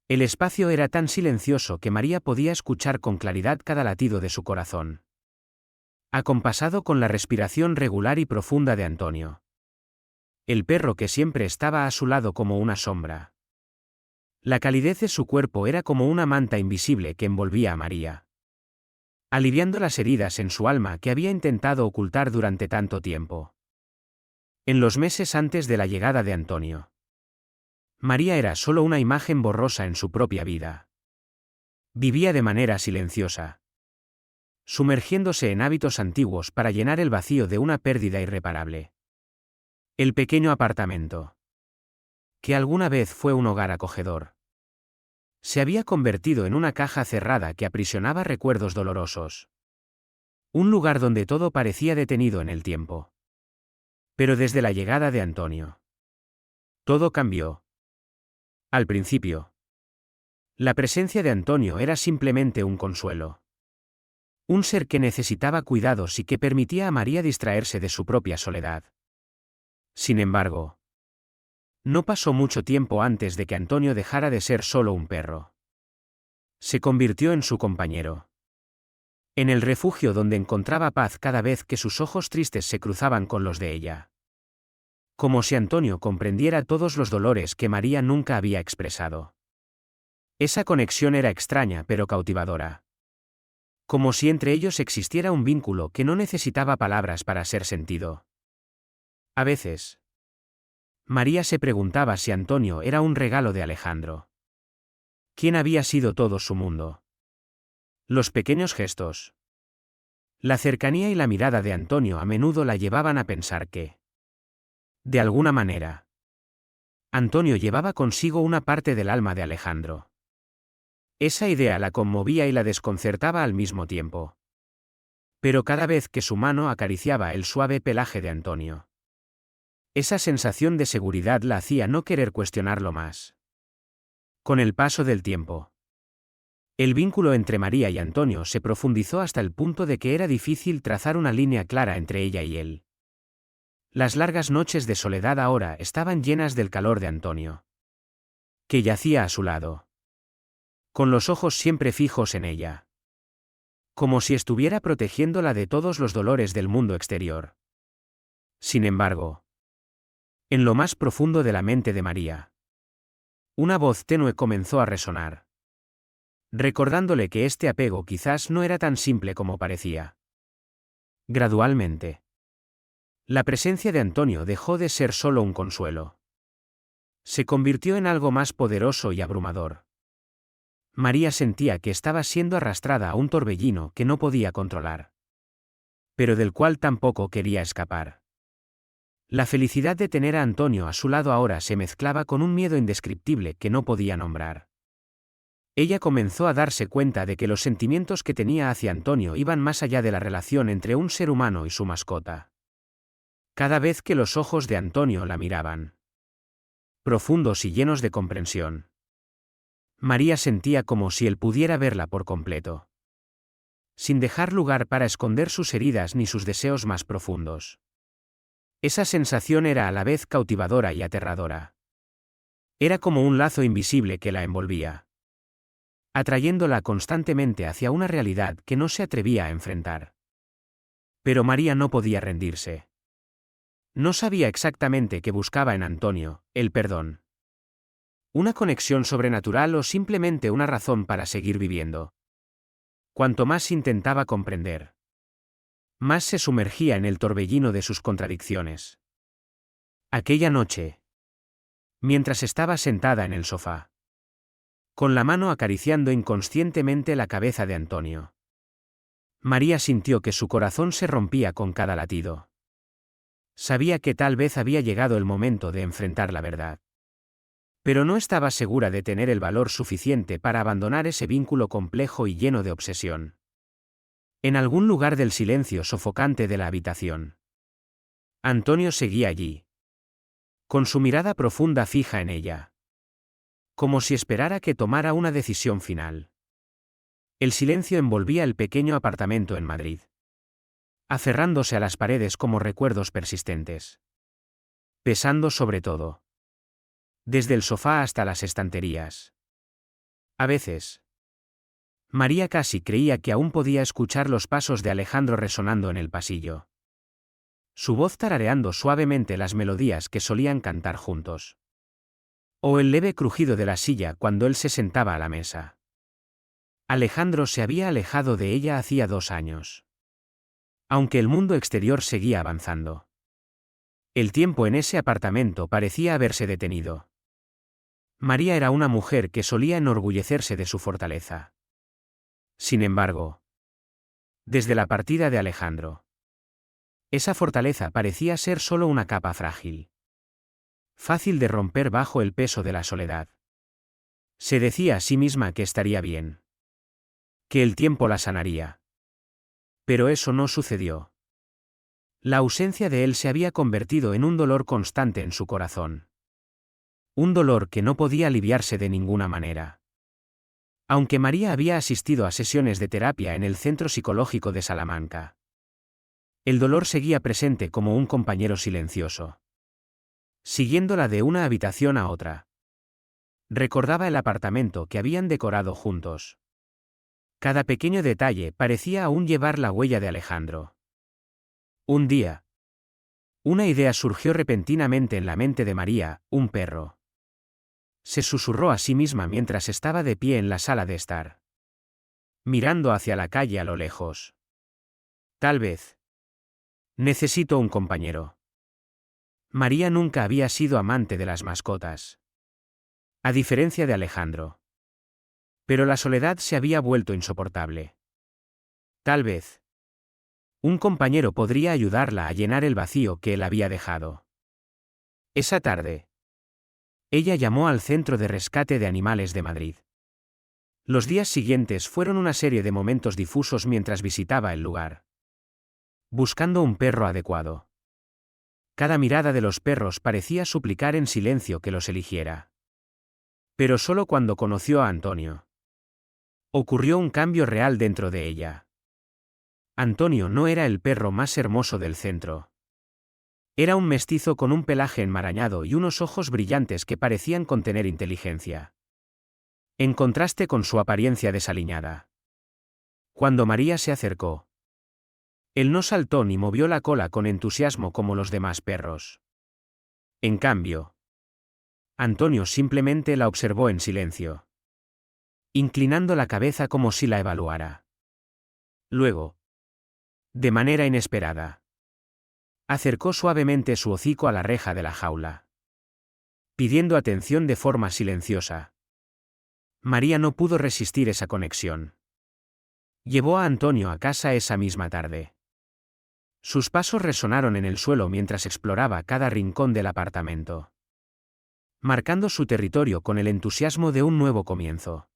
El espacio era tan silencioso que María podía escuchar con claridad cada latido de su corazón, acompasado con la respiración regular y profunda de Antonio. El perro que siempre estaba a su lado como una sombra. La calidez de su cuerpo era como una manta invisible que envolvía a María, aliviando las heridas en su alma que había intentado ocultar durante tanto tiempo. En los meses antes de la llegada de Antonio, María era solo una imagen borrosa en su propia vida. Vivía de manera silenciosa, sumergiéndose en hábitos antiguos para llenar el vacío de una pérdida irreparable. El pequeño apartamento, que alguna vez fue un hogar acogedor, se había convertido en una caja cerrada que aprisionaba recuerdos dolorosos. Un lugar donde todo parecía detenido en el tiempo. Pero desde la llegada de Antonio, todo cambió. Al principio, la presencia de Antonio era simplemente un consuelo. Un ser que necesitaba cuidados y que permitía a María distraerse de su propia soledad. Sin embargo, no pasó mucho tiempo antes de que Antonio dejara de ser solo un perro. Se convirtió en su compañero. En el refugio donde encontraba paz cada vez que sus ojos tristes se cruzaban con los de ella. Como si Antonio comprendiera todos los dolores que María nunca había expresado. Esa conexión era extraña pero cautivadora. Como si entre ellos existiera un vínculo que no necesitaba palabras para ser sentido. A veces, María se preguntaba si Antonio era un regalo de Alejandro. ¿Quién había sido todo su mundo? Los pequeños gestos, la cercanía y la mirada de Antonio a menudo la llevaban a pensar que, de alguna manera, Antonio llevaba consigo una parte del alma de Alejandro. Esa idea la conmovía y la desconcertaba al mismo tiempo. Pero cada vez que su mano acariciaba el suave pelaje de Antonio, esa sensación de seguridad la hacía no querer cuestionarlo más. Con el paso del tiempo, el vínculo entre María y Antonio se profundizó hasta el punto de que era difícil trazar una línea clara entre ella y él. Las largas noches de soledad ahora estaban llenas del calor de Antonio, que yacía a su lado, con los ojos siempre fijos en ella, como si estuviera protegiéndola de todos los dolores del mundo exterior. Sin embargo, en lo más profundo de la mente de María, una voz tenue comenzó a resonar, recordándole que este apego quizás no era tan simple como parecía. Gradualmente, la presencia de Antonio dejó de ser solo un consuelo. Se convirtió en algo más poderoso y abrumador. María sentía que estaba siendo arrastrada a un torbellino que no podía controlar, pero del cual tampoco quería escapar. La felicidad de tener a Antonio a su lado ahora se mezclaba con un miedo indescriptible que no podía nombrar. Ella comenzó a darse cuenta de que los sentimientos que tenía hacia Antonio iban más allá de la relación entre un ser humano y su mascota. Cada vez que los ojos de Antonio la miraban, profundos y llenos de comprensión, María sentía como si él pudiera verla por completo, sin dejar lugar para esconder sus heridas ni sus deseos más profundos. Esa sensación era a la vez cautivadora y aterradora. Era como un lazo invisible que la envolvía, atrayéndola constantemente hacia una realidad que no se atrevía a enfrentar. Pero María no podía rendirse. No sabía exactamente qué buscaba en Antonio, el perdón. Una conexión sobrenatural o simplemente una razón para seguir viviendo. Cuanto más intentaba comprender, más se sumergía en el torbellino de sus contradicciones. Aquella noche, mientras estaba sentada en el sofá, con la mano acariciando inconscientemente la cabeza de Antonio, María sintió que su corazón se rompía con cada latido. Sabía que tal vez había llegado el momento de enfrentar la verdad. Pero no estaba segura de tener el valor suficiente para abandonar ese vínculo complejo y lleno de obsesión. En algún lugar del silencio sofocante de la habitación, Antonio seguía allí, con su mirada profunda fija en ella, como si esperara que tomara una decisión final. El silencio envolvía el pequeño apartamento en Madrid, aferrándose a las paredes como recuerdos persistentes, pesando sobre todo, desde el sofá hasta las estanterías. A veces, María casi creía que aún podía escuchar los pasos de Alejandro resonando en el pasillo. Su voz tarareando suavemente las melodías que solían cantar juntos. O el leve crujido de la silla cuando él se sentaba a la mesa. Alejandro se había alejado de ella hacía 2 años. Aunque el mundo exterior seguía avanzando. El tiempo en ese apartamento parecía haberse detenido. María era una mujer que solía enorgullecerse de su fortaleza. Sin embargo, desde la partida de Alejandro, esa fortaleza parecía ser solo una capa frágil. Fácil de romper bajo el peso de la soledad. Se decía a sí misma que estaría bien. Que el tiempo la sanaría. Pero eso no sucedió. La ausencia de él se había convertido en un dolor constante en su corazón. Un dolor que no podía aliviarse de ninguna manera. Aunque María había asistido a sesiones de terapia en el Centro Psicológico de Salamanca, el dolor seguía presente como un compañero silencioso. Siguiéndola de una habitación a otra. Recordaba el apartamento que habían decorado juntos. Cada pequeño detalle parecía aún llevar la huella de Alejandro. Un día, una idea surgió repentinamente en la mente de María, un perro. Se susurró a sí misma mientras estaba de pie en la sala de estar. Mirando hacia la calle a lo lejos. Tal vez. Necesito un compañero. María nunca había sido amante de las mascotas. A diferencia de Alejandro. Pero la soledad se había vuelto insoportable. Tal vez. Un compañero podría ayudarla a llenar el vacío que él había dejado. Esa tarde. Ella llamó al Centro de Rescate de Animales de Madrid. Los días siguientes fueron una serie de momentos difusos mientras visitaba el lugar. Buscando un perro adecuado. Cada mirada de los perros parecía suplicar en silencio que los eligiera. Pero solo cuando conoció a Antonio. Ocurrió un cambio real dentro de ella. Antonio no era el perro más hermoso del centro. Era un mestizo con un pelaje enmarañado y unos ojos brillantes que parecían contener inteligencia. En contraste con su apariencia desaliñada. Cuando María se acercó, él no saltó ni movió la cola con entusiasmo como los demás perros. En cambio, Antonio simplemente la observó en silencio, inclinando la cabeza como si la evaluara. Luego, de manera inesperada, acercó suavemente su hocico a la reja de la jaula, pidiendo atención de forma silenciosa. María no pudo resistir esa conexión. Llevó a Antonio a casa esa misma tarde. Sus pasos resonaron en el suelo mientras exploraba cada rincón del apartamento, marcando su territorio con el entusiasmo de un nuevo comienzo.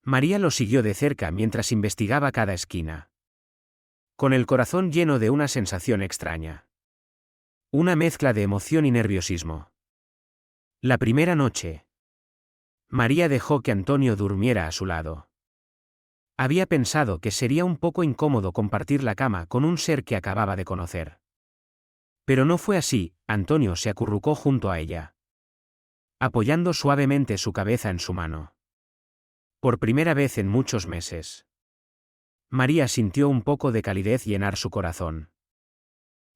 María lo siguió de cerca mientras investigaba cada esquina, con el corazón lleno de una sensación extraña. Una mezcla de emoción y nerviosismo. La primera noche, María dejó que Antonio durmiera a su lado. Había pensado que sería un poco incómodo compartir la cama con un ser que acababa de conocer. Pero no fue así. Antonio se acurrucó junto a ella, apoyando suavemente su cabeza en su mano. Por primera vez en muchos meses, María sintió un poco de calidez llenar su corazón.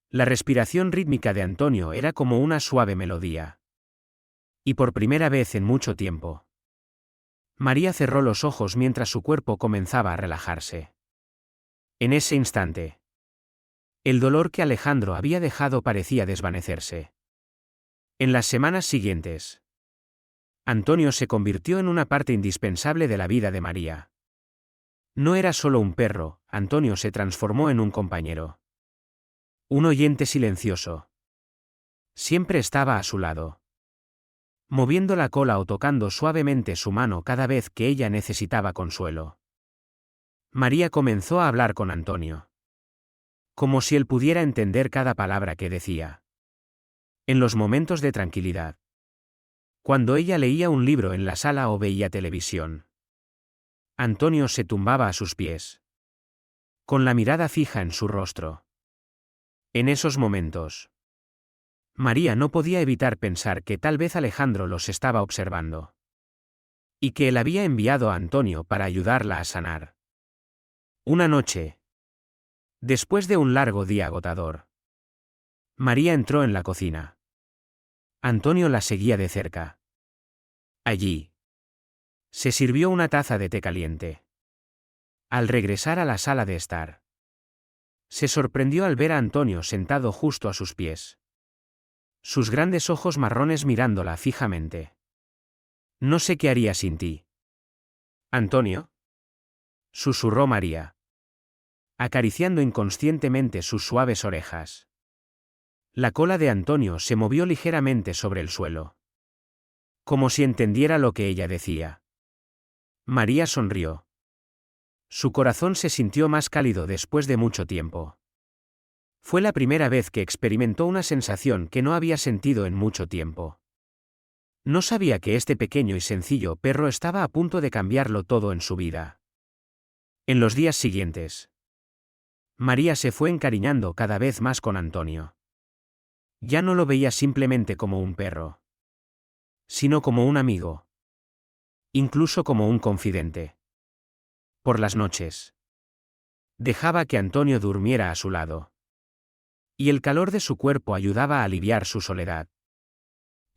La respiración rítmica de Antonio era como una suave melodía. Y por primera vez en mucho tiempo, María cerró los ojos mientras su cuerpo comenzaba a relajarse. En ese instante, el dolor que Alejandro había dejado parecía desvanecerse. En las semanas siguientes, Antonio se convirtió en una parte indispensable de la vida de María. No era solo un perro, Antonio se transformó en un compañero. Un oyente silencioso. Siempre estaba a su lado, moviendo la cola o tocando suavemente su mano cada vez que ella necesitaba consuelo. María comenzó a hablar con Antonio, como si él pudiera entender cada palabra que decía. En los momentos de tranquilidad. Cuando ella leía un libro en la sala o veía televisión, Antonio se tumbaba a sus pies, con la mirada fija en su rostro. En esos momentos, María no podía evitar pensar que tal vez Alejandro los estaba observando. y que él había enviado a Antonio para ayudarla a sanar. Una noche, después de un largo día agotador, María entró en la cocina. Antonio la seguía de cerca. Allí, se sirvió una taza de té caliente. Al regresar a la sala de estar, se sorprendió al ver a Antonio sentado justo a sus pies. Sus grandes ojos marrones mirándola fijamente. «No sé qué haría sin ti». «¿Antonio?», susurró María, acariciando inconscientemente sus suaves orejas. La cola de Antonio se movió ligeramente sobre el suelo, como si entendiera lo que ella decía. María sonrió. Su corazón se sintió más cálido después de mucho tiempo. Fue la primera vez que experimentó una sensación que no había sentido en mucho tiempo. No sabía que este pequeño y sencillo perro estaba a punto de cambiarlo todo en su vida. En los días siguientes, María se fue encariñando cada vez más con Antonio. Ya no lo veía simplemente como un perro, sino como un amigo, incluso como un confidente. Por las noches, dejaba que Antonio durmiera a su lado, y el calor de su cuerpo ayudaba a aliviar su soledad.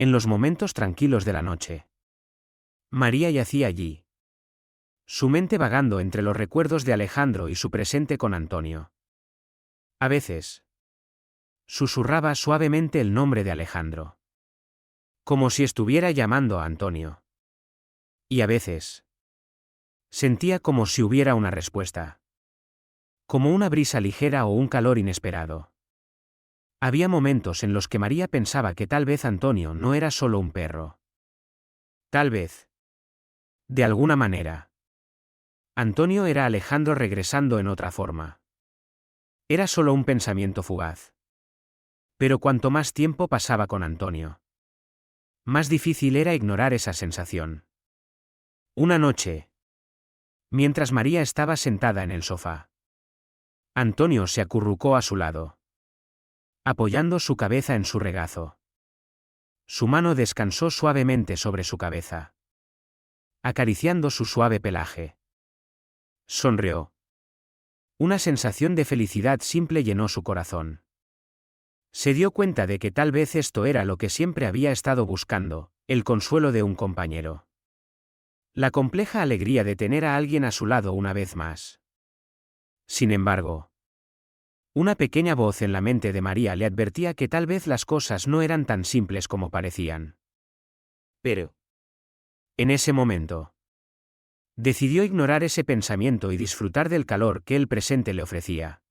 En los momentos tranquilos de la noche, María yacía allí, su mente vagando entre los recuerdos de Alejandro y su presente con Antonio. A veces, susurraba suavemente el nombre de Alejandro, como si estuviera llamando a Antonio. Y a veces, sentía como si hubiera una respuesta, como una brisa ligera o un calor inesperado. Había momentos en los que María pensaba que tal vez Antonio no era solo un perro. Tal vez, de alguna manera, Antonio era Alejandro regresando en otra forma. Era solo un pensamiento fugaz. Pero cuanto más tiempo pasaba con Antonio, más difícil era ignorar esa sensación. Una noche, mientras María estaba sentada en el sofá, Antonio se acurrucó a su lado, apoyando su cabeza en su regazo. Su mano descansó suavemente sobre su cabeza, acariciando su suave pelaje. Sonrió. Una sensación de felicidad simple llenó su corazón. Se dio cuenta de que tal vez esto era lo que siempre había estado buscando, el consuelo de un compañero. La compleja alegría de tener a alguien a su lado una vez más. Sin embargo, una pequeña voz en la mente de María le advertía que tal vez las cosas no eran tan simples como parecían. Pero, en ese momento, decidió ignorar ese pensamiento y disfrutar del calor que el presente le ofrecía,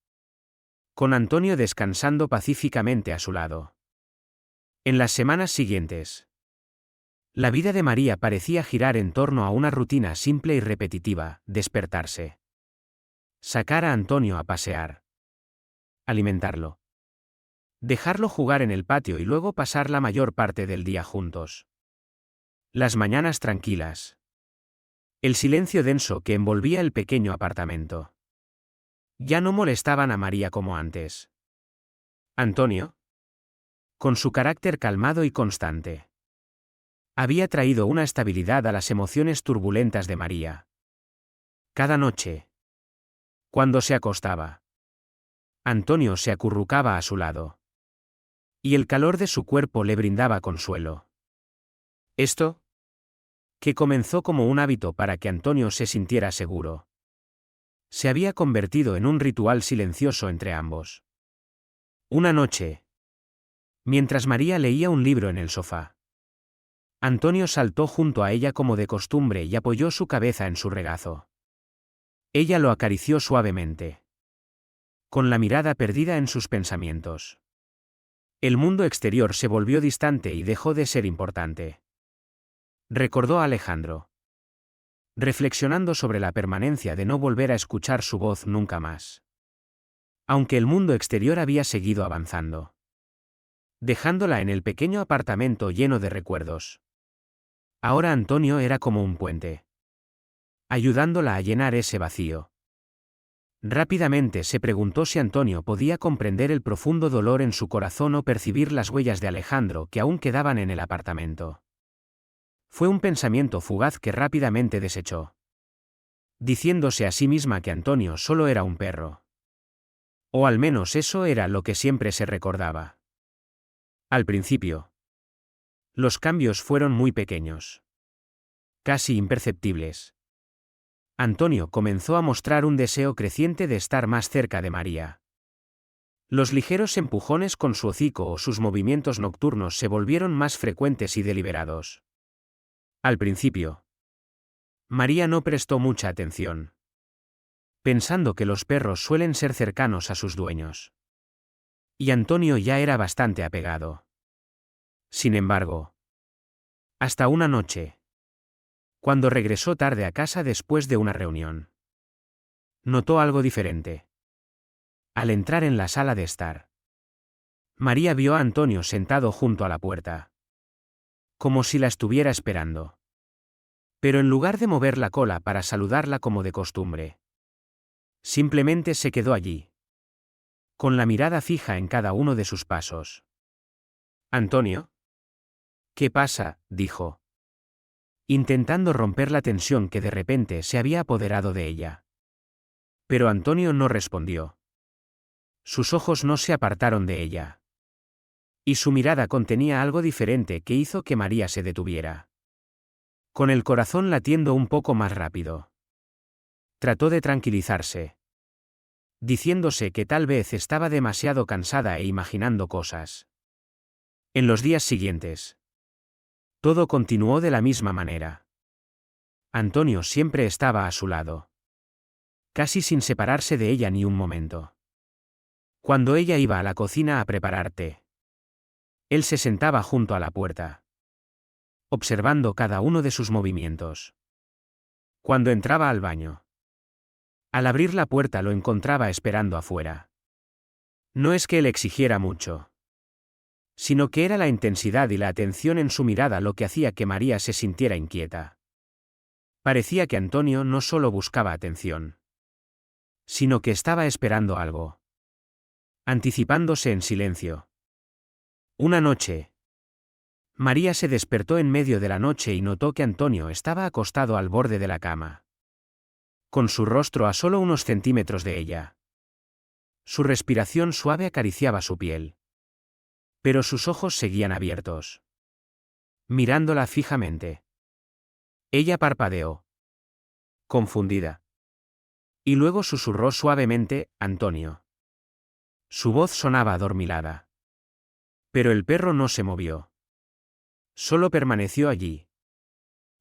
con Antonio descansando pacíficamente a su lado. En las semanas siguientes, la vida de María parecía girar en torno a una rutina simple y repetitiva: despertarse, sacar a Antonio a pasear, alimentarlo, dejarlo jugar en el patio y luego pasar la mayor parte del día juntos. Las mañanas tranquilas. El silencio denso que envolvía el pequeño apartamento. Ya no molestaban a María como antes. Antonio, con su carácter calmado y constante, había traído una estabilidad a las emociones turbulentas de María. Cada noche, cuando se acostaba, Antonio se acurrucaba a su lado, y el calor de su cuerpo le brindaba consuelo. Esto, que comenzó como un hábito para que Antonio se sintiera seguro, se había convertido en un ritual silencioso entre ambos. Una noche, mientras María leía un libro en el sofá, Antonio saltó junto a ella como de costumbre y apoyó su cabeza en su regazo. Ella lo acarició suavemente, con la mirada perdida en sus pensamientos. El mundo exterior se volvió distante y dejó de ser importante. Recordó a Alejandro, reflexionando sobre la permanencia de no volver a escuchar su voz nunca más. Aunque el mundo exterior había seguido avanzando, dejándola en el pequeño apartamento lleno de recuerdos. Ahora Antonio era como un puente, ayudándola a llenar ese vacío. Rápidamente se preguntó si Antonio podía comprender el profundo dolor en su corazón o percibir las huellas de Alejandro que aún quedaban en el apartamento. Fue un pensamiento fugaz que rápidamente desechó, diciéndose a sí misma que Antonio solo era un perro. O al menos eso era lo que siempre se recordaba. Al principio, los cambios fueron muy pequeños, casi imperceptibles. Antonio comenzó a mostrar un deseo creciente de estar más cerca de María. Los ligeros empujones con su hocico o sus movimientos nocturnos se volvieron más frecuentes y deliberados. Al principio, María no prestó mucha atención, pensando que los perros suelen ser cercanos a sus dueños. Y Antonio ya era bastante apegado. Sin embargo, hasta una noche, cuando regresó tarde a casa después de una reunión, notó algo diferente. Al entrar en la sala de estar, María vio a Antonio sentado junto a la puerta, como si la estuviera esperando. Pero en lugar de mover la cola para saludarla como de costumbre, simplemente se quedó allí, con la mirada fija en cada uno de sus pasos. «¿Antonio? ¿Qué pasa?», dijo, intentando romper la tensión que de repente se había apoderado de ella. Pero Antonio no respondió. Sus ojos no se apartaron de ella. Y su mirada contenía algo diferente que hizo que María se detuviera, con el corazón latiendo un poco más rápido. Trató de tranquilizarse, diciéndose que tal vez estaba demasiado cansada e imaginando cosas. En los días siguientes, todo continuó de la misma manera. Antonio siempre estaba a su lado, casi sin separarse de ella ni un momento. Cuando ella iba a la cocina a preparar té, él se sentaba junto a la puerta, observando cada uno de sus movimientos. Cuando entraba al baño, al abrir la puerta lo encontraba esperando afuera. No es que él exigiera mucho, sino que era la intensidad y la atención en su mirada lo que hacía que María se sintiera inquieta. Parecía que Antonio no solo buscaba atención, sino que estaba esperando algo, anticipándose en silencio. Una noche, María se despertó en medio de la noche y notó que Antonio estaba acostado al borde de la cama, con su rostro a solo unos centímetros de ella. Su respiración suave acariciaba su piel, pero sus ojos seguían abiertos, mirándola fijamente. Ella parpadeó, confundida. Y luego susurró suavemente: «Antonio». Su voz sonaba adormilada. Pero el perro no se movió. Solo permaneció allí,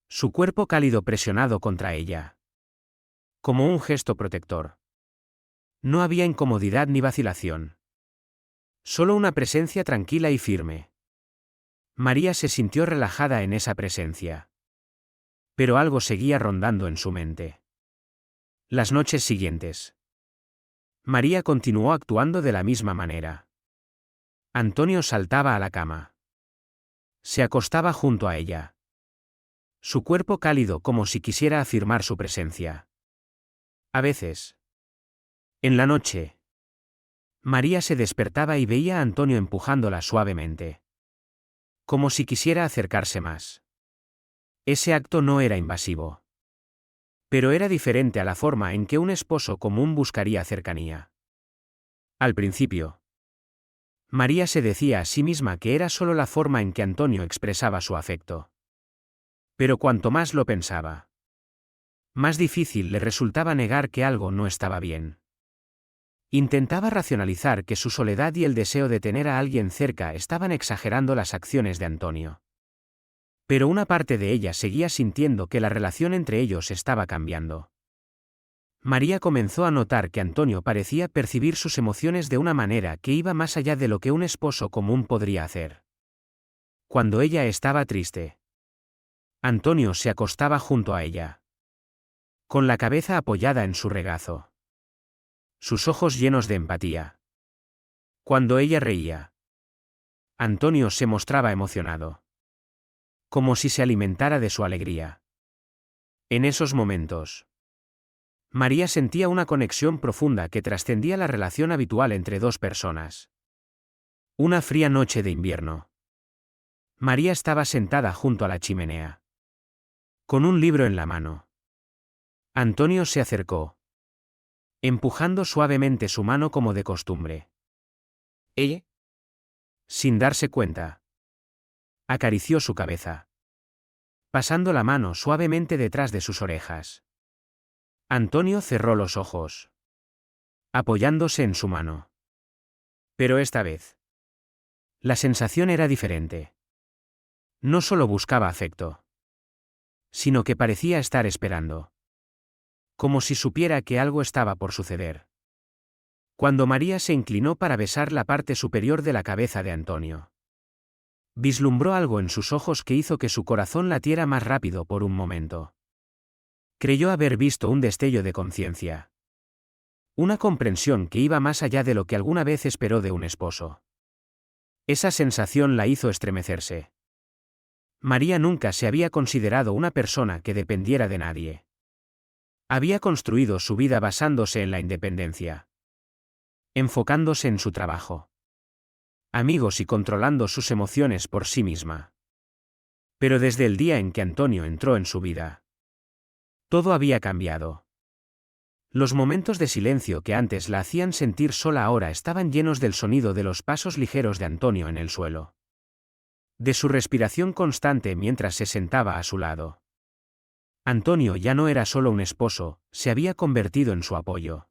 su cuerpo cálido presionado contra ella, como un gesto protector. No había incomodidad ni vacilación. Solo una presencia tranquila y firme. María se sintió relajada en esa presencia. Pero algo seguía rondando en su mente. Las noches siguientes, María continuó actuando de la misma manera. Antonio saltaba a la cama. Se acostaba junto a ella, su cuerpo cálido como si quisiera afirmar su presencia. A veces, en la noche, María se despertaba y veía a Antonio empujándola suavemente, como si quisiera acercarse más. Ese acto no era invasivo, pero era diferente a la forma en que un esposo común buscaría cercanía. Al principio, María se decía a sí misma que era solo la forma en que Antonio expresaba su afecto. Pero cuanto más lo pensaba, más difícil le resultaba negar que algo no estaba bien. Intentaba racionalizar que su soledad y el deseo de tener a alguien cerca estaban exagerando las acciones de Antonio. Pero una parte de ella seguía sintiendo que la relación entre ellos estaba cambiando. María comenzó a notar que Antonio parecía percibir sus emociones de una manera que iba más allá de lo que un esposo común podría hacer. Cuando ella estaba triste, Antonio se acostaba junto a ella, con la cabeza apoyada en su regazo, sus ojos llenos de empatía. Cuando ella reía, Antonio se mostraba emocionado, como si se alimentara de su alegría. En esos momentos, María sentía una conexión profunda que trascendía la relación habitual entre dos personas. Una fría noche de invierno, María estaba sentada junto a la chimenea, con un libro en la mano. Antonio se acercó, empujando suavemente su mano como de costumbre. ¿Ella? Sin darse cuenta, acarició su cabeza, pasando la mano suavemente detrás de sus orejas. Antonio cerró los ojos, apoyándose en su mano. Pero esta vez, la sensación era diferente. No solo buscaba afecto, sino que parecía estar esperando. Como si supiera que algo estaba por suceder. Cuando María se inclinó para besar la parte superior de la cabeza de Antonio, vislumbró algo en sus ojos que hizo que su corazón latiera más rápido por un momento. Creyó haber visto un destello de conciencia. Una comprensión que iba más allá de lo que alguna vez esperó de un esposo. Esa sensación la hizo estremecerse. María nunca se había considerado una persona que dependiera de nadie. Había construido su vida basándose en la independencia, enfocándose en su trabajo, amigos y controlando sus emociones por sí misma. Pero desde el día en que Antonio entró en su vida, todo había cambiado. Los momentos de silencio que antes la hacían sentir sola ahora estaban llenos del sonido de los pasos ligeros de Antonio en el suelo, de su respiración constante mientras se sentaba a su lado. Antonio ya no era solo un esposo, se había convertido en su apoyo.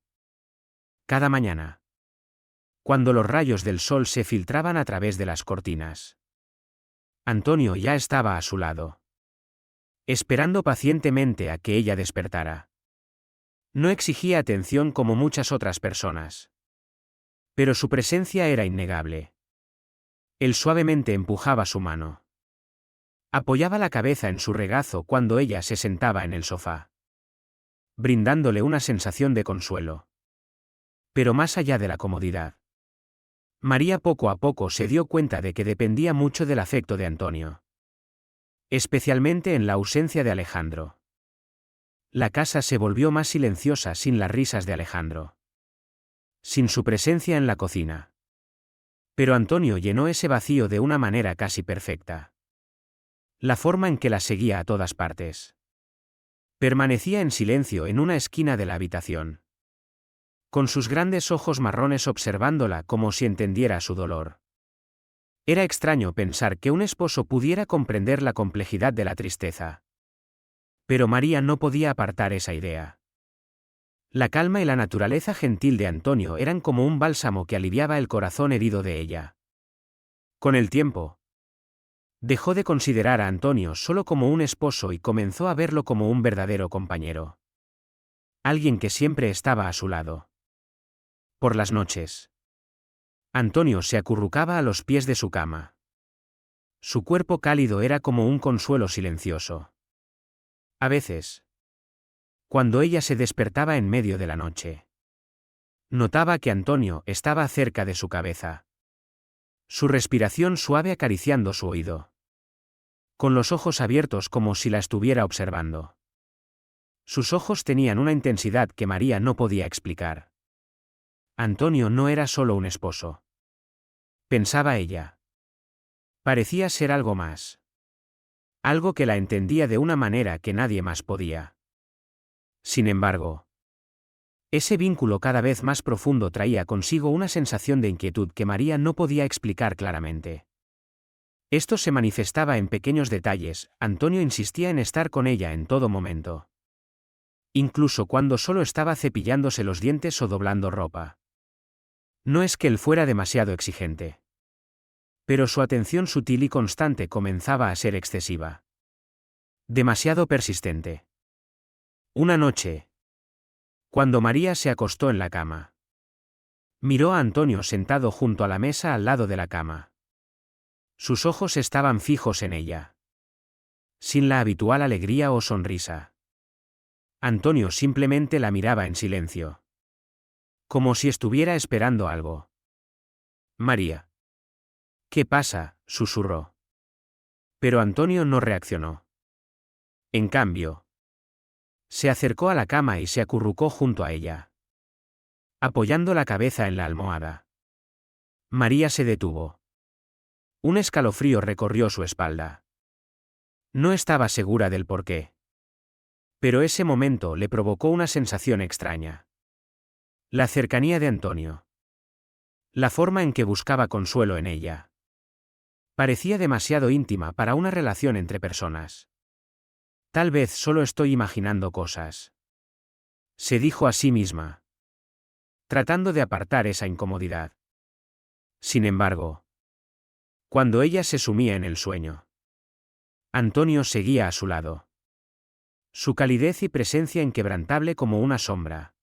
Cada mañana, cuando los rayos del sol se filtraban a través de las cortinas, Antonio ya estaba a su lado, esperando pacientemente a que ella despertara. No exigía atención como muchas otras personas, pero su presencia era innegable. Él suavemente empujaba su mano. Apoyaba la cabeza en su regazo cuando ella se sentaba en el sofá, brindándole una sensación de consuelo. Pero más allá de la comodidad, María poco a poco se dio cuenta de que dependía mucho del afecto de Antonio. Especialmente en la ausencia de Alejandro. La casa se volvió más silenciosa sin las risas de Alejandro, sin su presencia en la cocina. Pero Antonio llenó ese vacío de una manera casi perfecta. La forma en que la seguía a todas partes. Permanecía en silencio en una esquina de la habitación, con sus grandes ojos marrones observándola como si entendiera su dolor. Era extraño pensar que un esposo pudiera comprender la complejidad de la tristeza. Pero María no podía apartar esa idea. La calma y la naturaleza gentil de Antonio eran como un bálsamo que aliviaba el corazón herido de ella. Con el tiempo, dejó de considerar a Antonio solo como un esposo y comenzó a verlo como un verdadero compañero. Alguien que siempre estaba a su lado. Por las noches, Antonio se acurrucaba a los pies de su cama. Su cuerpo cálido era como un consuelo silencioso. A veces, cuando ella se despertaba en medio de la noche, notaba que Antonio estaba cerca de su cabeza. Su respiración suave acariciando su oído. Con los ojos abiertos como si la estuviera observando. Sus ojos tenían una intensidad que María no podía explicar. Antonio no era solo un esposo. Pensaba ella. Parecía ser algo más. Algo que la entendía de una manera que nadie más podía. Sin embargo, ese vínculo cada vez más profundo traía consigo una sensación de inquietud que María no podía explicar claramente. Esto se manifestaba en pequeños detalles. Antonio insistía en estar con ella en todo momento. Incluso cuando solo estaba cepillándose los dientes o doblando ropa. No es que él fuera demasiado exigente. Pero su atención sutil y constante comenzaba a ser excesiva. Demasiado persistente. Una noche, cuando María se acostó en la cama, miró a Antonio sentado junto a la mesa al lado de la cama. Sus ojos estaban fijos en ella, sin la habitual alegría o sonrisa. Antonio simplemente la miraba en silencio, como si estuviera esperando algo. María. ¿Qué pasa?, susurró. Pero Antonio no reaccionó. En cambio, se acercó a la cama y se acurrucó junto a ella, apoyando la cabeza en la almohada. María se detuvo. Un escalofrío recorrió su espalda. No estaba segura del porqué. Pero ese momento le provocó una sensación extraña. La cercanía de Antonio. La forma en que buscaba consuelo en ella. Parecía demasiado íntima para una relación entre personas. Tal vez solo estoy imaginando cosas. Se dijo a sí misma, tratando de apartar esa incomodidad. Sin embargo, cuando ella se sumía en el sueño, Antonio seguía a su lado. Su calidez y presencia inquebrantable como una sombra.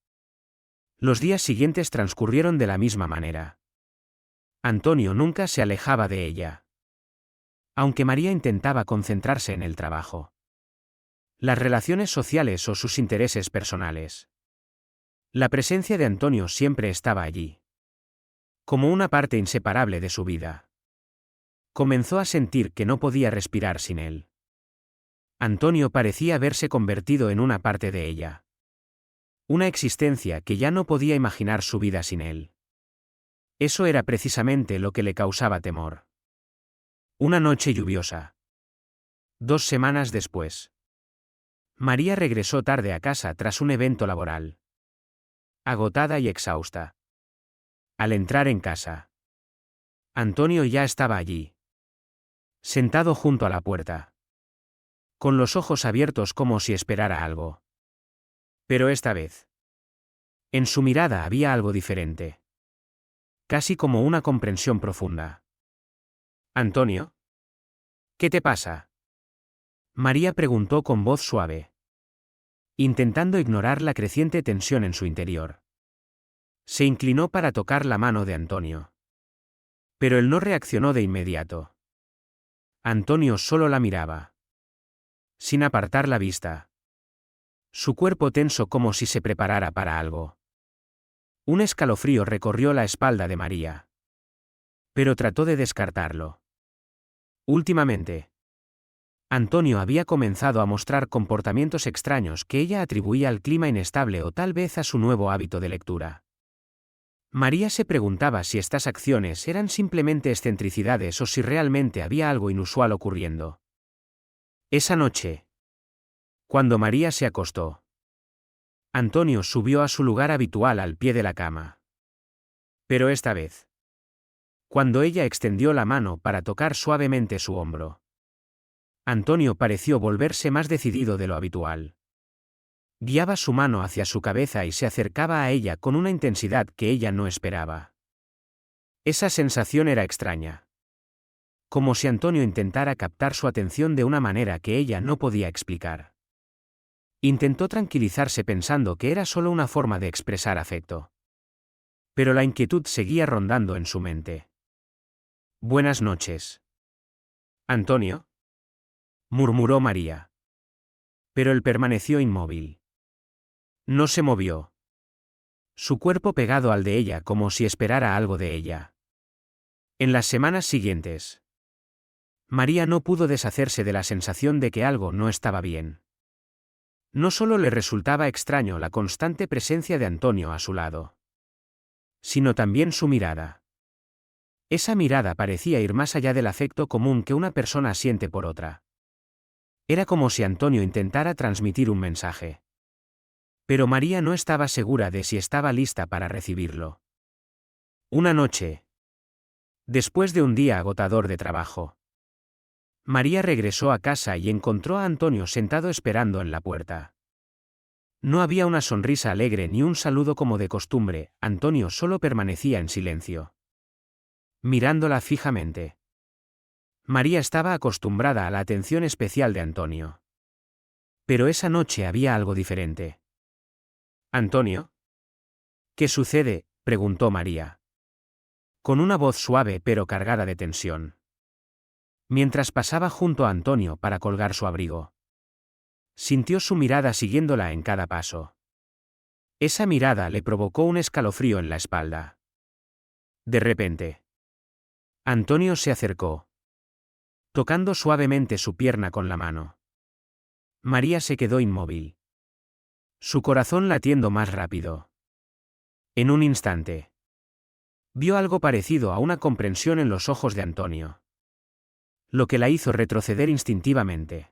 Los días siguientes transcurrieron de la misma manera. Antonio nunca se alejaba de ella. Aunque María intentaba concentrarse en el trabajo, las relaciones sociales o sus intereses personales. La presencia de Antonio siempre estaba allí. Como una parte inseparable de su vida. Comenzó a sentir que no podía respirar sin él. Antonio parecía haberse convertido en una parte de ella. Una existencia que ya no podía imaginar su vida sin él. Eso era precisamente lo que le causaba temor. Una noche lluviosa. 2 semanas después. María regresó tarde a casa tras un evento laboral. Agotada y exhausta. Al entrar en casa, Antonio ya estaba allí. Sentado junto a la puerta. Con los ojos abiertos como si esperara algo. Pero esta vez. En su mirada había algo diferente. Casi como una comprensión profunda. «Antonio, ¿qué te pasa?», María preguntó con voz suave, intentando ignorar la creciente tensión en su interior. Se inclinó para tocar la mano de Antonio. Pero él no reaccionó de inmediato. Antonio solo la miraba. Sin apartar la vista. Su cuerpo tenso como si se preparara para algo. Un escalofrío recorrió la espalda de María. Pero trató de descartarlo. Últimamente, Antonio había comenzado a mostrar comportamientos extraños que ella atribuía al clima inestable o tal vez a su nuevo hábito de lectura. María se preguntaba si estas acciones eran simplemente excentricidades o si realmente había algo inusual ocurriendo. Esa noche, cuando María se acostó, Antonio subió a su lugar habitual al pie de la cama. Pero esta vez, cuando ella extendió la mano para tocar suavemente su hombro, Antonio pareció volverse más decidido de lo habitual. Guiaba su mano hacia su cabeza y se acercaba a ella con una intensidad que ella no esperaba. Esa sensación era extraña. Como si Antonio intentara captar su atención de una manera que ella no podía explicar. Intentó tranquilizarse pensando que era solo una forma de expresar afecto. Pero la inquietud seguía rondando en su mente. «Buenas noches, Antonio», murmuró María. Pero él permaneció inmóvil. No se movió. Su cuerpo pegado al de ella como si esperara algo de ella. En las semanas siguientes, María no pudo deshacerse de la sensación de que algo no estaba bien. No solo le resultaba extraño la constante presencia de Antonio a su lado, sino también su mirada. Esa mirada parecía ir más allá del afecto común que una persona siente por otra. Era como si Antonio intentara transmitir un mensaje. Pero María no estaba segura de si estaba lista para recibirlo. Una noche, después de un día agotador de trabajo, María regresó a casa y encontró a Antonio sentado esperando en la puerta. No había una sonrisa alegre ni un saludo como de costumbre, Antonio solo permanecía en silencio. Mirándola fijamente. María estaba acostumbrada a la atención especial de Antonio. Pero esa noche había algo diferente. «Antonio, ¿qué sucede?», preguntó María. Con una voz suave pero cargada de tensión. Mientras pasaba junto a Antonio para colgar su abrigo. Sintió su mirada siguiéndola en cada paso. Esa mirada le provocó un escalofrío en la espalda. De repente, Antonio se acercó, tocando suavemente su pierna con la mano. María se quedó inmóvil. Su corazón latiendo más rápido. En un instante, vio algo parecido a una comprensión en los ojos de Antonio. Lo que la hizo retroceder instintivamente.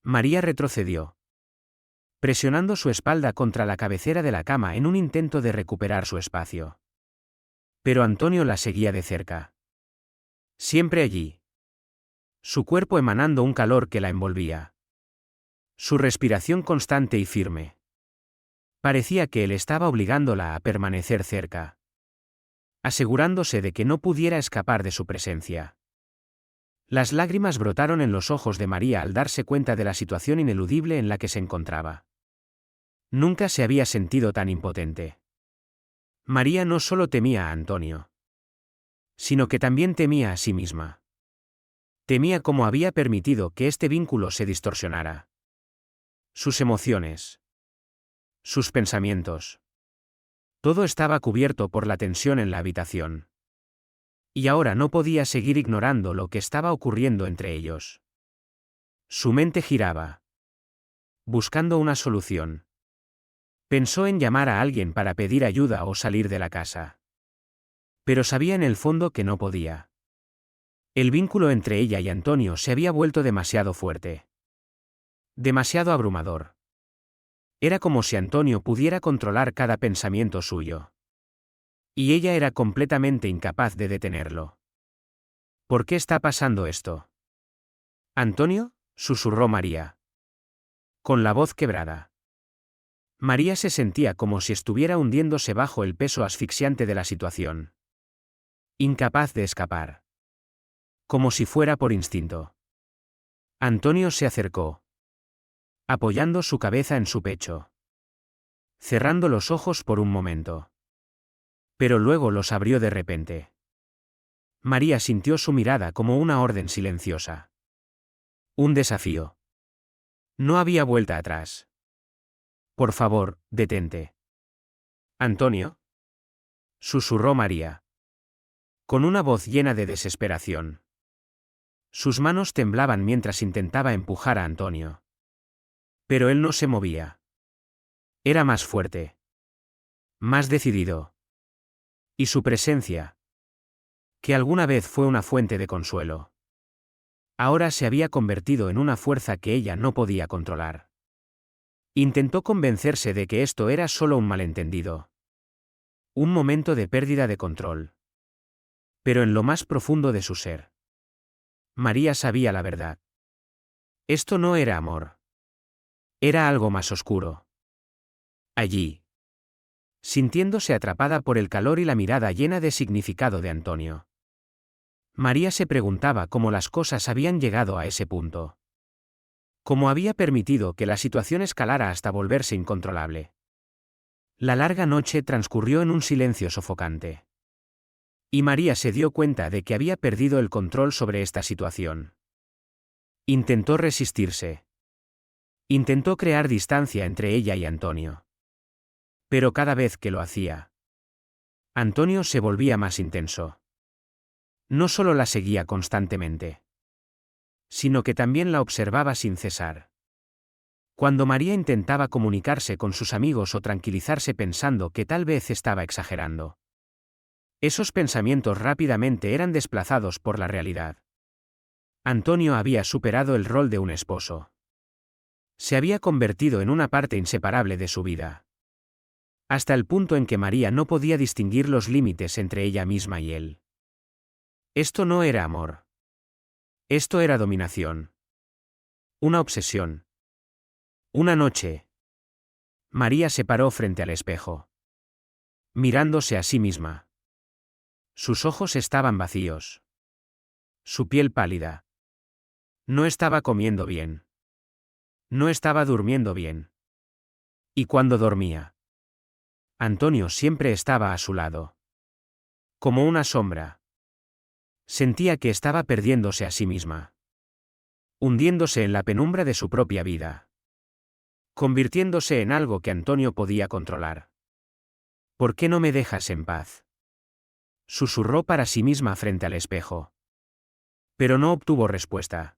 María retrocedió. presionando su espalda contra la cabecera de la cama en un intento de recuperar su espacio. Pero Antonio la seguía de cerca. Siempre allí. Su cuerpo emanando un calor que la envolvía. Su respiración constante y firme. Parecía que él estaba obligándola a permanecer cerca, asegurándose de que no pudiera escapar de su presencia. Las lágrimas brotaron en los ojos de María al darse cuenta de la situación ineludible en la que se encontraba. Nunca se había sentido tan impotente. María no solo temía a Antonio, sino que también temía a sí misma. Temía cómo había permitido que este vínculo se distorsionara. Sus emociones. Sus pensamientos. Todo estaba cubierto por la tensión en la habitación. Y ahora no podía seguir ignorando lo que estaba ocurriendo entre ellos. Su mente giraba, buscando una solución. Pensó en llamar a alguien para pedir ayuda o salir de la casa. Pero sabía en el fondo que no podía. El vínculo entre ella y Antonio se había vuelto demasiado fuerte. Demasiado abrumador. Era como si Antonio pudiera controlar cada pensamiento suyo. Y ella era completamente incapaz de detenerlo. ¿Por qué está pasando esto? ¿Antonio?, susurró María, con la voz quebrada. María se sentía como si estuviera hundiéndose bajo el peso asfixiante de la situación. Incapaz de escapar. Como si fuera por instinto. Antonio se acercó, apoyando su cabeza en su pecho, cerrando los ojos por un momento. Pero luego los abrió de repente. María sintió su mirada como una orden silenciosa. Un desafío. No había vuelta atrás. Por favor, detente. Antonio, susurró María, con una voz llena de desesperación. Sus manos temblaban mientras intentaba empujar a Antonio. Pero él no se movía. Era más fuerte. Más decidido. Y su presencia, que alguna vez fue una fuente de consuelo, ahora se había convertido en una fuerza que ella no podía controlar. Intentó convencerse de que esto era solo un malentendido. Un momento de pérdida de control. Pero en lo más profundo de su ser, María sabía la verdad. Esto no era amor. Era algo más oscuro. Allí, sintiéndose atrapada por el calor y la mirada llena de significado de Antonio, María se preguntaba cómo las cosas habían llegado a ese punto. Cómo había permitido que la situación escalara hasta volverse incontrolable. La larga noche transcurrió en un silencio sofocante. Y María se dio cuenta de que había perdido el control sobre esta situación. Intentó resistirse. Intentó crear distancia entre ella y Antonio. Pero cada vez que lo hacía, Antonio se volvía más intenso. No solo la seguía constantemente, sino que también la observaba sin cesar. Cuando María intentaba comunicarse con sus amigos o tranquilizarse pensando que tal vez estaba exagerando, esos pensamientos rápidamente eran desplazados por la realidad. Antonio había superado el rol de un esposo. Se había convertido en una parte inseparable de su vida. Hasta el punto en que María no podía distinguir los límites entre ella misma y él. Esto no era amor. Esto era dominación. Una obsesión. Una noche, María se paró frente al espejo, mirándose a sí misma. Sus ojos estaban vacíos. Su piel pálida. No estaba comiendo bien. No estaba durmiendo bien. Y cuando dormía, Antonio siempre estaba a su lado. Como una sombra. Sentía que estaba perdiéndose a sí misma. Hundiéndose en la penumbra de su propia vida. Convirtiéndose en algo que Antonio podía controlar. ¿Por qué no me dejas en paz?, susurró para sí misma frente al espejo. Pero no obtuvo respuesta.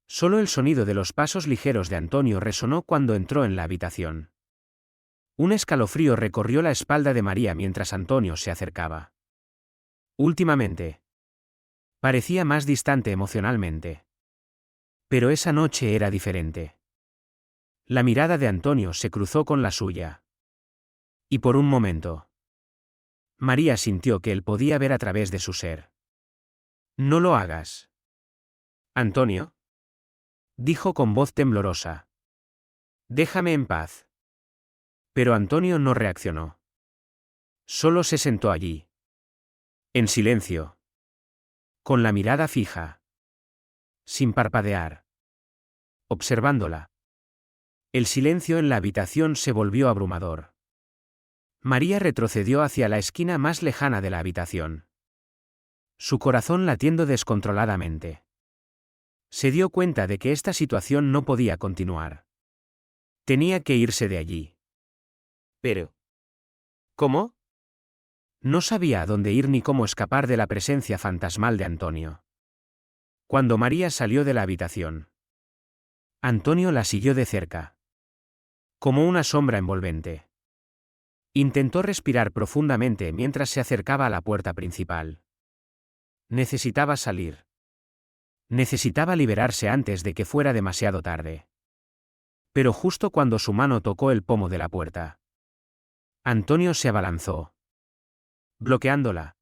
Solo el sonido de los pasos ligeros de Antonio resonó cuando entró en la habitación. Un escalofrío recorrió la espalda de María mientras Antonio se acercaba. Últimamente, parecía más distante emocionalmente. Pero esa noche era diferente. La mirada de Antonio se cruzó con la suya. Y por un momento, María sintió que él podía ver a través de su ser. No lo hagas. Antonio, dijo con voz temblorosa. Déjame en paz. Pero Antonio no reaccionó. Solo se sentó allí. En silencio. Con la mirada fija. Sin parpadear. Observándola. El silencio en la habitación se volvió abrumador. María retrocedió hacia la esquina más lejana de la habitación. Su corazón latiendo descontroladamente. Se dio cuenta de que esta situación no podía continuar. Tenía que irse de allí. Pero, ¿cómo? No sabía a dónde ir ni cómo escapar de la presencia fantasmal de Antonio. Cuando María salió de la habitación, Antonio la siguió de cerca. Como una sombra envolvente. Intentó respirar profundamente mientras se acercaba a la puerta principal. Necesitaba salir. Necesitaba liberarse antes de que fuera demasiado tarde. Pero justo cuando su mano tocó el pomo de la puerta, Antonio se abalanzó, bloqueándola.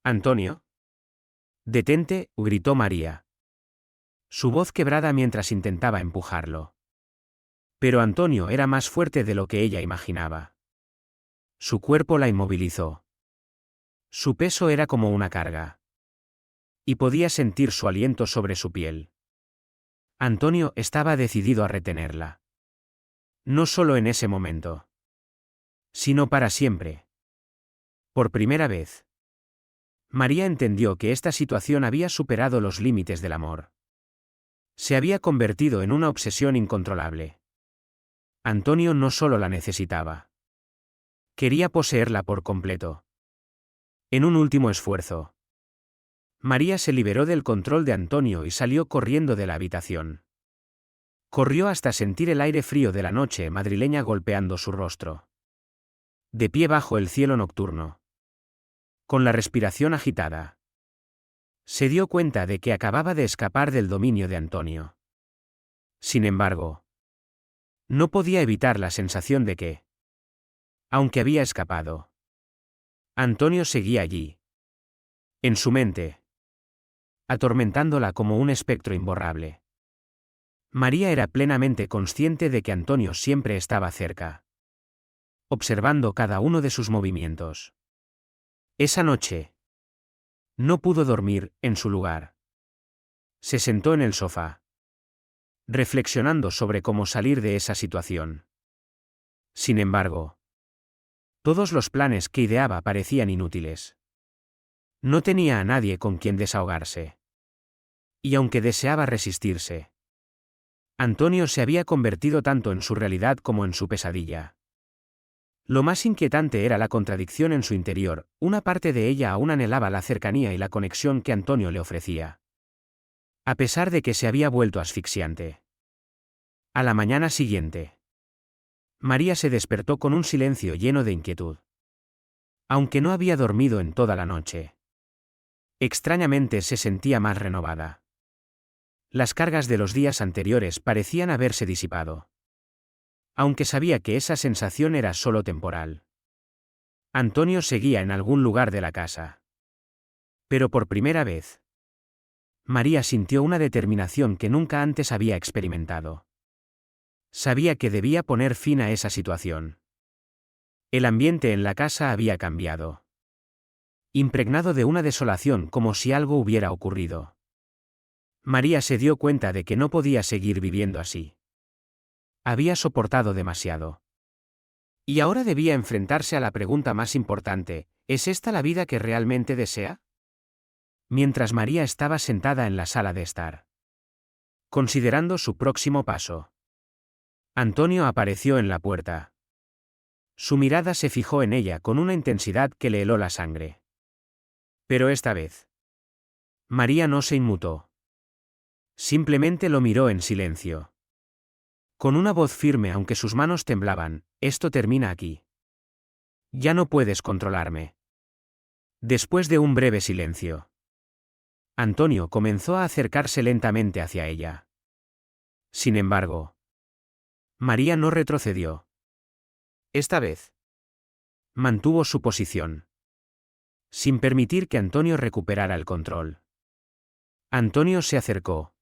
«Antonio. Detente», gritó María. Su voz quebrada mientras intentaba empujarlo. Pero Antonio era más fuerte de lo que ella imaginaba. Su cuerpo la inmovilizó. Su peso era como una carga. Y podía sentir su aliento sobre su piel. Antonio estaba decidido a retenerla. No solo en ese momento, sino para siempre. Por primera vez, María entendió que esta situación había superado los límites del amor. Se había convertido en una obsesión incontrolable. Antonio no solo la necesitaba. Quería poseerla por completo. En un último esfuerzo, María se liberó del control de Antonio y salió corriendo de la habitación. Corrió hasta sentir el aire frío de la noche madrileña golpeando su rostro. De pie bajo el cielo nocturno, con la respiración agitada, se dio cuenta de que acababa de escapar del dominio de Antonio. Sin embargo, no podía evitar la sensación de que, aunque había escapado, Antonio seguía allí. En su mente, atormentándola como un espectro imborrable. María era plenamente consciente de que Antonio siempre estaba cerca, observando cada uno de sus movimientos. Esa noche, no pudo dormir en su lugar. Se sentó en el sofá, reflexionando sobre cómo salir de esa situación. Sin embargo, todos los planes que ideaba parecían inútiles. No tenía a nadie con quien desahogarse. Y aunque deseaba resistirse, Antonio se había convertido tanto en su realidad como en su pesadilla. Lo más inquietante era la contradicción en su interior, una parte de ella aún anhelaba la cercanía y la conexión que Antonio le ofrecía. A pesar de que se había vuelto asfixiante. A la mañana siguiente, María se despertó con un silencio lleno de inquietud. Aunque no había dormido en toda la noche, extrañamente se sentía más renovada. Las cargas de los días anteriores parecían haberse disipado. Aunque sabía que esa sensación era solo temporal. Antonio seguía en algún lugar de la casa. Pero por primera vez, María sintió una determinación que nunca antes había experimentado. Sabía que debía poner fin a esa situación. El ambiente en la casa había cambiado. Impregnado de una desolación como si algo hubiera ocurrido. María se dio cuenta de que no podía seguir viviendo así. Había soportado demasiado. Y ahora debía enfrentarse a la pregunta más importante: ¿es esta la vida que realmente desea? Mientras María estaba sentada en la sala de estar, considerando su próximo paso, Antonio apareció en la puerta. Su mirada se fijó en ella con una intensidad que le heló la sangre. Pero esta vez, María no se inmutó. Simplemente lo miró en silencio. Con una voz firme aunque sus manos temblaban: «Esto termina aquí. Ya no puedes controlarme». Después de un breve silencio, Antonio comenzó a acercarse lentamente hacia ella. Sin embargo, María no retrocedió. Esta vez mantuvo su posición, sin permitir que Antonio recuperara el control. Antonio se acercó.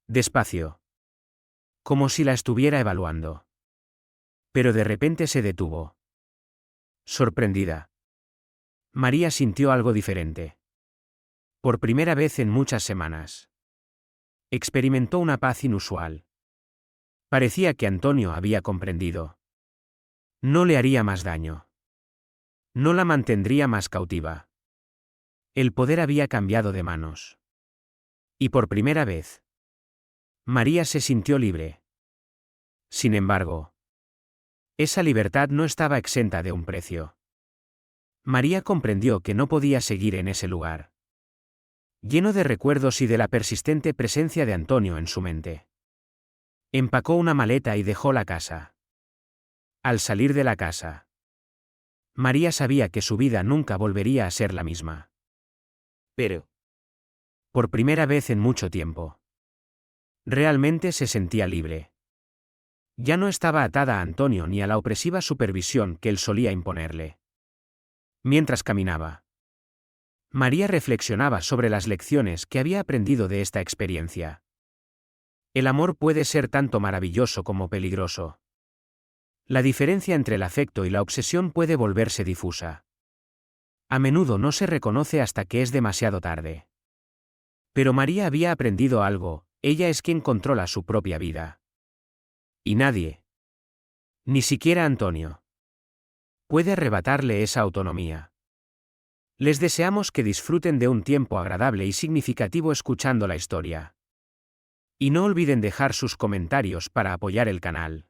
Despacio. Como si la estuviera evaluando. Pero de repente se detuvo. Sorprendida. María sintió algo diferente. Por primera vez en muchas semanas. Experimentó una paz inusual. Parecía que Antonio había comprendido. No le haría más daño. No la mantendría más cautiva. El poder había cambiado de manos. Y por primera vez, María se sintió libre. Sin embargo, esa libertad no estaba exenta de un precio. María comprendió que no podía seguir en ese lugar, lleno de recuerdos y de la persistente presencia de Antonio en su mente. Empacó una maleta y dejó la casa. Al salir de la casa, María sabía que su vida nunca volvería a ser la misma. Pero, por primera vez en mucho tiempo, realmente se sentía libre. Ya no estaba atada a Antonio ni a la opresiva supervisión que él solía imponerle. Mientras caminaba, María reflexionaba sobre las lecciones que había aprendido de esta experiencia. El amor puede ser tanto maravilloso como peligroso. La diferencia entre el afecto y la obsesión puede volverse difusa. A menudo no se reconoce hasta que es demasiado tarde. Pero María había aprendido algo, ella es quien controla su propia vida. Y nadie, ni siquiera Antonio, puede arrebatarle esa autonomía. Les deseamos que disfruten de un tiempo agradable y significativo escuchando la historia. Y no olviden dejar sus comentarios para apoyar el canal.